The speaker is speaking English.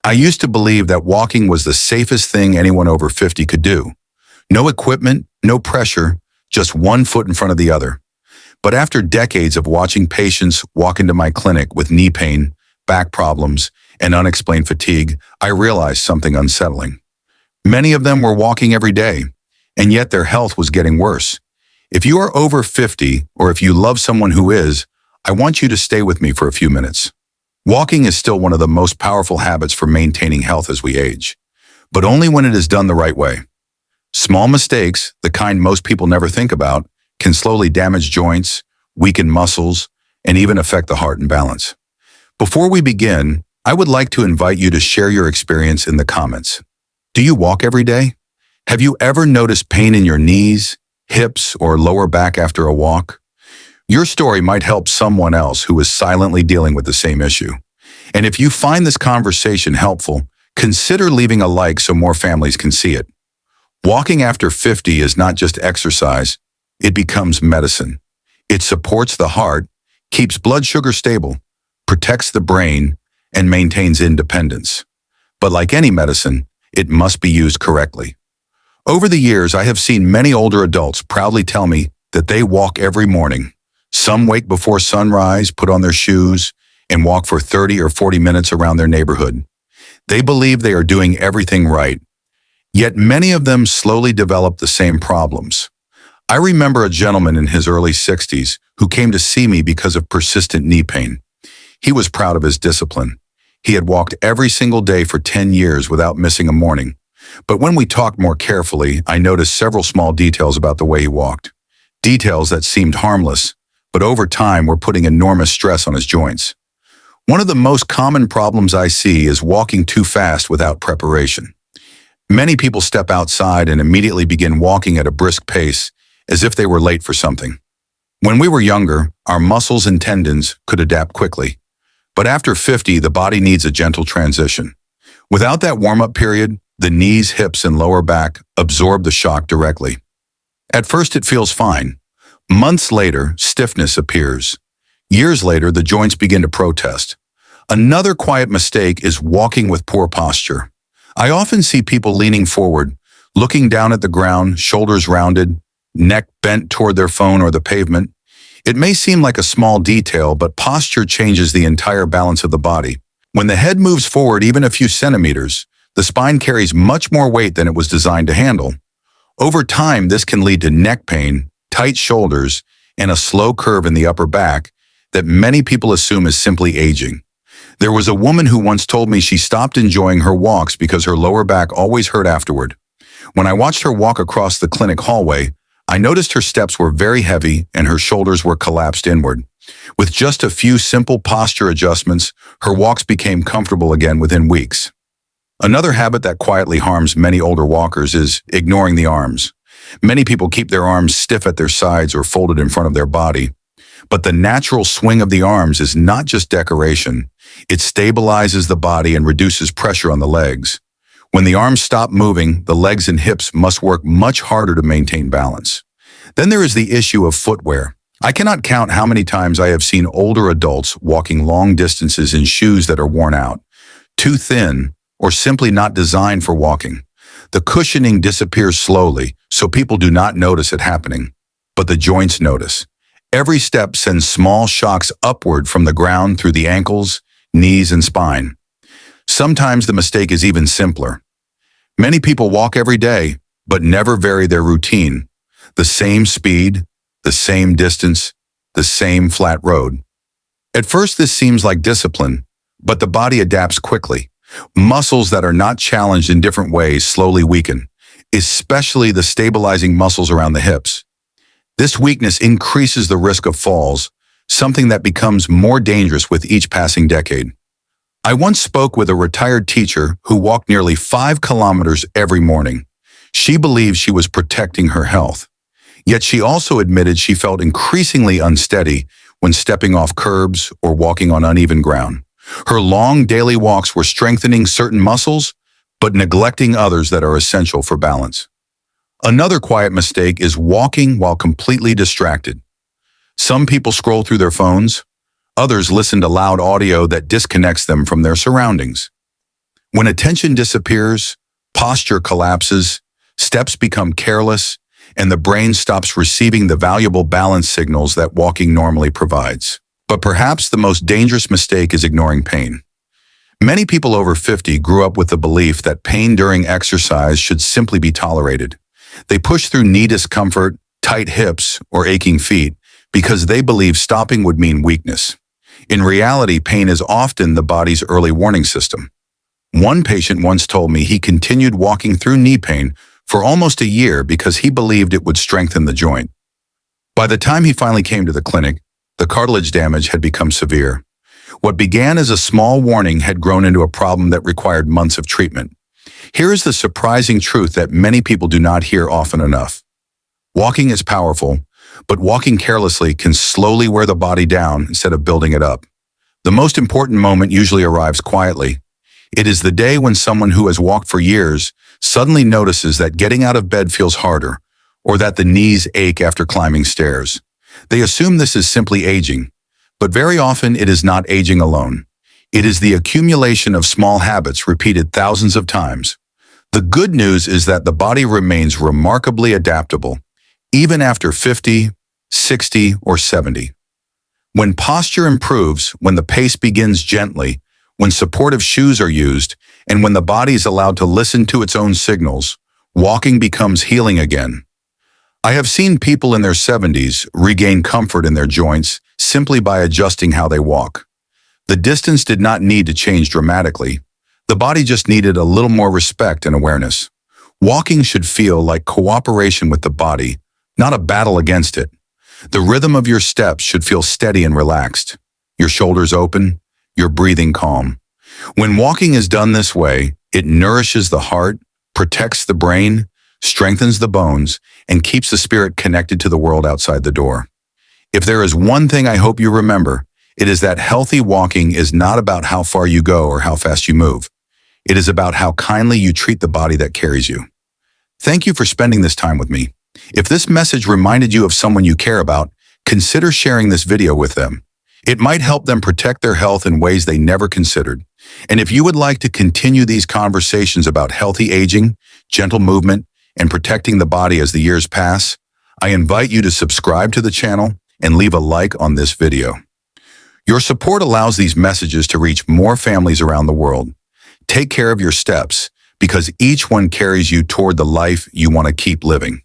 I used to believe that walking was the safest thing anyone over 50 could do. No equipment, no pressure, just one foot in front of the other. But after decades of watching patients walk into my clinic with knee pain, back problems, and unexplained fatigue, I realized something unsettling. Many of them were walking every day, and yet their health was getting worse. If you are over 50, or if you love someone who is, I want you to stay with me for a few minutes. Walking is still one of the most powerful habits for maintaining health as we age, but only when it is done the right way. Small mistakes, the kind most people never think about, can slowly damage joints, weaken muscles, and even affect the heart and balance. Before we begin, I would like to invite you to share your experience in the comments. Do you walk every day? Have you ever noticed pain in your knees, hips, or lower back after a walk? Your story might help someone else who is silently dealing with the same issue. And if you find this conversation helpful, consider leaving a like so more families can see it. Walking after 50 is not just exercise, it becomes medicine. It supports the heart, keeps blood sugar stable, protects the brain, and maintains independence. But like any medicine, it must be used correctly. Over the years, I have seen many older adults proudly tell me that they walk every morning. Some wake before sunrise, put on their shoes, and walk for 30 or 40 minutes around their neighborhood. They believe they are doing everything right. Yet many of them slowly develop the same problems. I remember a gentleman in his early 60s who came to see me because of persistent knee pain. He was proud of his discipline. He had walked every single day for 10 years without missing a morning. But when we talked more carefully, I noticed several small details about the way he walked. Details that seemed harmless, but over time were putting enormous stress on his joints. One of the most common problems I see is walking too fast without preparation. Many people step outside and immediately begin walking at a brisk pace, as if they were late for something. When we were younger, our muscles and tendons could adapt quickly. But after 50, the body needs a gentle transition. Without that warm-up period, the knees, hips, and lower back absorb the shock directly. At first, it feels fine. Months later, stiffness appears. Years later, the joints begin to protest. Another quiet mistake is walking with poor posture. I often see people leaning forward, looking down at the ground, shoulders rounded, neck bent toward their phone or the pavement. It may seem like a small detail, but posture changes the entire balance of the body. When the head moves forward even a few centimeters, the spine carries much more weight than it was designed to handle. Over time, this can lead to neck pain, tight shoulders, and a slow curve in the upper back that many people assume is simply aging. There was a woman who once told me she stopped enjoying her walks because her lower back always hurt afterward. When I watched her walk across the clinic hallway, I noticed her steps were very heavy and her shoulders were collapsed inward. With just a few simple posture adjustments, her walks became comfortable again within weeks. Another habit that quietly harms many older walkers is ignoring the arms. Many people keep their arms stiff at their sides or folded in front of their body. But the natural swing of the arms is not just decoration. It stabilizes the body and reduces pressure on the legs. When the arms stop moving, the legs and hips must work much harder to maintain balance. Then there is the issue of footwear. I cannot count how many times I have seen older adults walking long distances in shoes that are worn out, too thin, or simply not designed for walking. The cushioning disappears slowly, so people do not notice it happening, but the joints notice. Every step sends small shocks upward from the ground through the ankles, knees, and spine. Sometimes the mistake is even simpler. Many people walk every day, but never vary their routine. The same speed, the same distance, the same flat road. At first, this seems like discipline, but the body adapts quickly. Muscles that are not challenged in different ways slowly weaken, especially the stabilizing muscles around the hips. This weakness increases the risk of falls, something that becomes more dangerous with each passing decade. I once spoke with a retired teacher who walked nearly 5 kilometers every morning. She believed she was protecting her health. Yet she also admitted she felt increasingly unsteady when stepping off curbs or walking on uneven ground. Her long daily walks were strengthening certain muscles, but neglecting others that are essential for balance. Another quiet mistake is walking while completely distracted. Some people scroll through their phones. Others listen to loud audio that disconnects them from their surroundings. When attention disappears, posture collapses, steps become careless, and the brain stops receiving the valuable balance signals that walking normally provides. But perhaps the most dangerous mistake is ignoring pain. Many people over 50 grew up with the belief that pain during exercise should simply be tolerated. They push through knee discomfort, tight hips, or aching feet because they believe stopping would mean weakness. In reality, pain is often the body's early warning system. One patient once told me he continued walking through knee pain for almost a year because he believed it would strengthen the joint. By the time he finally came to the clinic, the cartilage damage had become severe. What began as a small warning had grown into a problem that required months of treatment. Here is the surprising truth that many people do not hear often enough. Walking is powerful, but walking carelessly can slowly wear the body down instead of building it up. The most important moment usually arrives quietly. It is the day when someone who has walked for years suddenly notices that getting out of bed feels harder, or that the knees ache after climbing stairs. They assume this is simply aging, but very often it is not aging alone. It is the accumulation of small habits repeated thousands of times. The good news is that the body remains remarkably adaptable, even after 50, 60, or 70. When posture improves, when the pace begins gently, when supportive shoes are used, and when the body is allowed to listen to its own signals, walking becomes healing again. I have seen people in their 70s regain comfort in their joints simply by adjusting how they walk. The distance did not need to change dramatically. The body just needed a little more respect and awareness. Walking should feel like cooperation with the body, not a battle against it. The rhythm of your steps should feel steady and relaxed. Your shoulders open, your breathing calm. When walking is done this way, it nourishes the heart, protects the brain, strengthens the bones, and keeps the spirit connected to the world outside the door. If there is one thing I hope you remember, it is that healthy walking is not about how far you go or how fast you move. It is about how kindly you treat the body that carries you. Thank you for spending this time with me. If this message reminded you of someone you care about, consider sharing this video with them. It might help them protect their health in ways they never considered. And if you would like to continue these conversations about healthy aging, gentle movement, and protecting the body as the years pass, I invite you to subscribe to the channel and leave a like on this video. Your support allows these messages to reach more families around the world. Take care of your steps, because each one carries you toward the life you want to keep living.